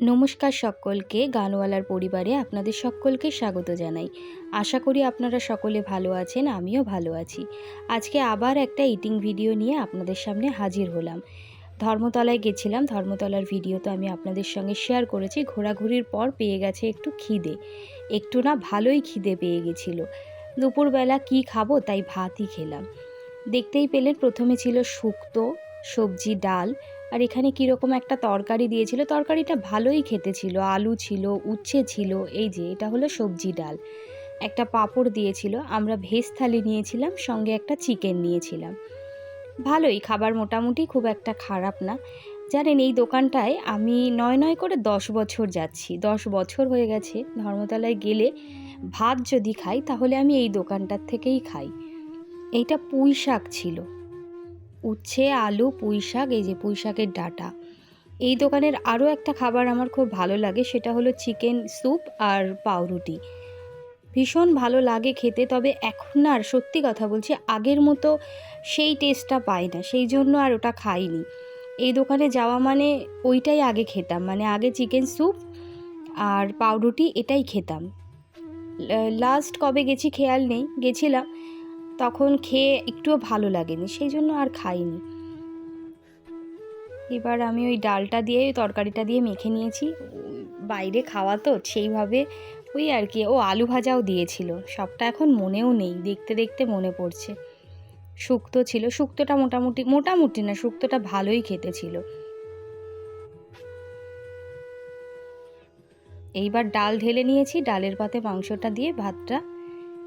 নমস্কার সকলকে, গানওয়ালার পরিবারে আপনাদের সকলকে স্বাগত জানাই। আশা করি আপনারা সকলে ভালো আছেন, আমিও ভালো আছি। আজকে আবার একটা ইটিং ভিডিও নিয়ে আপনাদের সামনে হাজির হলাম। ধর্মতলায় গেছিলাম, ধর্মতলার ভিডিও তো আমি আপনাদের সঙ্গে শেয়ার করেছি। ঘোরাঘুরির পর পেয়ে গেছে একটু খিদে, একটু না ভালোই খিদে পেয়ে গেছিলো। দুপুরবেলা কি খাবো, তাই ভাতই খেলাম। দেখতেই পেলেন প্রথমে ছিল শুক্তো, সবজি, ডাল, আর এখানে কীরকম একটা তরকারি দিয়েছিল। তরকারিটা ভালোই খেতে ছিল, আলু ছিল, উচ্ছে ছিল। এই যে এটা হলো সবজি ডাল। একটা পাঁপড় দিয়েছিল। আমরা ভেজ থালি নিয়েছিলাম, সঙ্গে একটা চিকেন নিয়েছিলাম। ভালোই খাবার, মোটামুটি খুব একটা খারাপ না। জানেন, এই দোকানটায় আমি নয় করে 10 বছর যাচ্ছি। 10 বছর হয়ে গেছে। ধর্মতলায় গেলে ভাত যদি খাই তাহলে আমি এই দোকানটার থেকেই খাই। এইটা পুঁই শাক ছিল, উচ্ছে, আলু, পুঁই শাক, এই যে পুঁই শাকের ডাঁটা। এই দোকানের আরও একটা খাবার আমার খুব ভালো লাগে, সেটা হলো চিকেন স্যুপ আর পাউরুটি। ভীষণ ভালো লাগে খেতে। তবে এখন আর সত্যি কথা বলছি, আগের মতো সেই টেস্টটা পাই না, সেই জন্য আর ওটা খাইনি। এই দোকানে যাওয়া মানে ওইটাই আগে খেতাম, মানে আগে চিকেন স্যুপ আর পাউরুটি এটাই খেতাম। লাস্ট কবে গেছি খেয়াল নেই, গেছিলাম তখন খেয়ে একটুও ভালো লাগেনি, সেই জন্য আর খাইনি। এবার আমি ওই ডালটা দিয়ে, ওই তরকারিটা দিয়ে মেখে নিয়েছি। বাইরে খাওয়া তো সেইভাবে ওই আর কি। ও আলু ভাজাও দিয়েছিল, সবটা এখন মনেও নেই, দেখতে দেখতে মনে পড়ছে। শুক্তো ছিল, শুক্তোটা মোটামুটি না, শুক্তোটা ভালোই খেতে ছিল। এইবার ডাল ঢেলে নিয়েছি, ডালের পাতে মাংসটা দিয়ে ভাতটা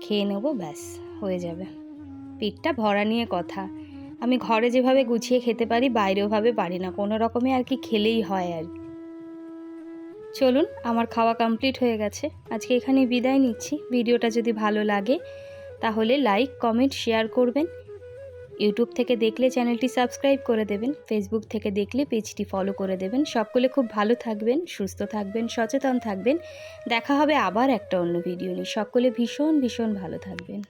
খেয়ে নেবো, ব্যাস হয়ে যাবে। পেটটা ভরা নিয়ে কথা। আমি ঘরে যেভাবে গুছিয়ে খেতে পারি, বাইরেওভাবে পারি না, কোনো রকমে আর কি খেলেই হয় আর কি। চলুন, আমার খাওয়া কমপ্লিট হয়ে গেছে। আজকে এখানেই বিদায় নিচ্ছি। ভিডিওটা যদি ভালো লাগে তাহলে লাইক, কমেন্ট, শেয়ার করবেন। ইউটিউব থেকে দেখলে চ্যানেলটি সাবস্ক্রাইব করে দেবেন, ফেসবুক থেকে দেখলে পেজটি ফলো করে দেবেন। সকলে খুব ভালো থাকবেন, সুস্থ থাকবেন, সচেতন থাকবেন। দেখা হবে আবার একটা অন্য ভিডিও নিয়ে। সকলে ভীষণ ভীষণ ভালো থাকবেন।